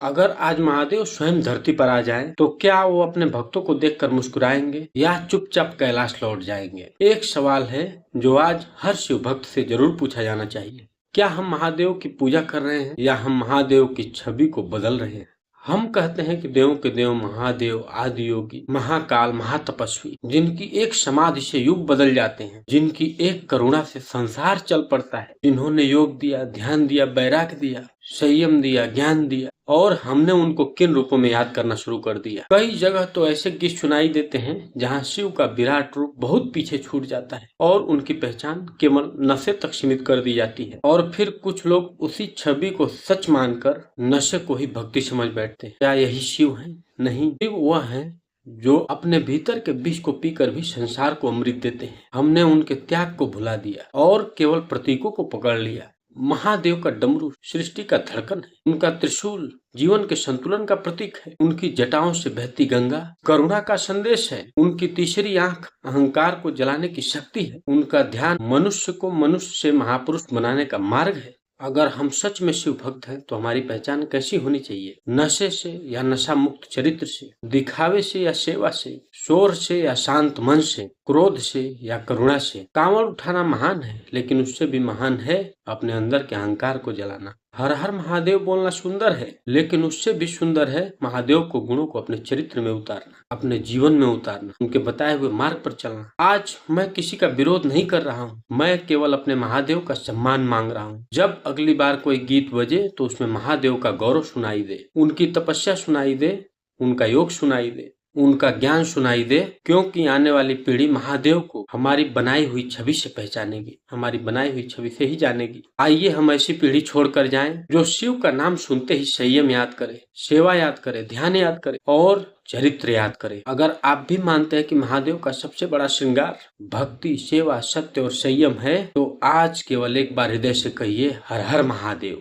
अगर आज महादेव स्वयं धरती पर आ जाएं, तो क्या वो अपने भक्तों को देखकर मुस्कुराएंगे या चुपचाप कैलाश लौट जाएंगे? एक सवाल है जो आज हर शिव भक्त से जरूर पूछा जाना चाहिए। क्या हम महादेव की पूजा कर रहे हैं या हम महादेव की छवि को बदल रहे हैं? हम कहते हैं कि देवों के देव महादेव, आदि योगी, महाकाल, महातपस्वी, जिनकी एक समाधि से युग बदल जाते हैं, जिनकी एक करुणा से संसार चल पड़ता है, जिन्होंने योग दिया, ध्यान दिया, वैराग्य दिया, संयम दिया, ज्ञान दिया, और हमने उनको किन रूपों में याद करना शुरू कर दिया। कई जगह तो ऐसे गीत सुनाई देते हैं जहां शिव का विराट रूप बहुत पीछे छूट जाता है और उनकी पहचान केवल नशे तक सीमित कर दी जाती है, और फिर कुछ लोग उसी छवि को सच मानकर नशे को ही भक्ति समझ बैठते हैं। क्या यही शिव है? नहीं, शिव वह है जो अपने भीतर के विष को पीकर भी संसार को अमृत देते हैं। हमने उनके त्याग को भुला दिया और केवल प्रतीकों को पकड़ लिया। महादेव का डमरू सृष्टि का धड़कन है, उनका त्रिशूल जीवन के संतुलन का प्रतीक है, उनकी जटाओं से बहती गंगा करुणा का संदेश है, उनकी तीसरी आंख अहंकार को जलाने की शक्ति है, उनका ध्यान मनुष्य को मनुष्य से महापुरुष बनाने का मार्ग है। अगर हम सच में शिव भक्त हैं तो हमारी पहचान कैसी होनी चाहिए? नशे से या नशा मुक्त चरित्र से, दिखावे से या सेवा से, शोर से या शांत मन से, क्रोध से या करुणा से? कांवड़ उठाना महान है, लेकिन उससे भी महान है अपने अंदर के अहंकार को जलाना। हर हर महादेव बोलना सुंदर है, लेकिन उससे भी सुंदर है महादेव को गुणों को अपने चरित्र में उतारना, अपने जीवन में उतारना, उनके बताए हुए मार्ग पर चलना। आज मैं किसी का विरोध नहीं कर रहा हूँ, मैं केवल अपने महादेव का सम्मान मांग रहा हूँ। जब अगली बार कोई गीत बजे तो उसमें महादेव का गौरव सुनाई दे, उनकी तपस्या सुनाई दे, उनका योग सुनाई दे, उनका ज्ञान सुनाई दे, क्योंकि आने वाली पीढ़ी महादेव को हमारी बनाई हुई छवि से पहचानेगी, हमारी बनाई हुई छवि से ही जानेगी। आइए हम ऐसी पीढ़ी छोड़कर जाएं जो शिव का नाम सुनते ही संयम याद करे, सेवा याद करे, ध्यान याद करे और चरित्र याद करे। अगर आप भी मानते हैं कि महादेव का सबसे बड़ा श्रृंगार भक्ति, सेवा, सत्य और संयम है, तो आज केवल एक बार हृदय से कहिए, हर हर महादेव।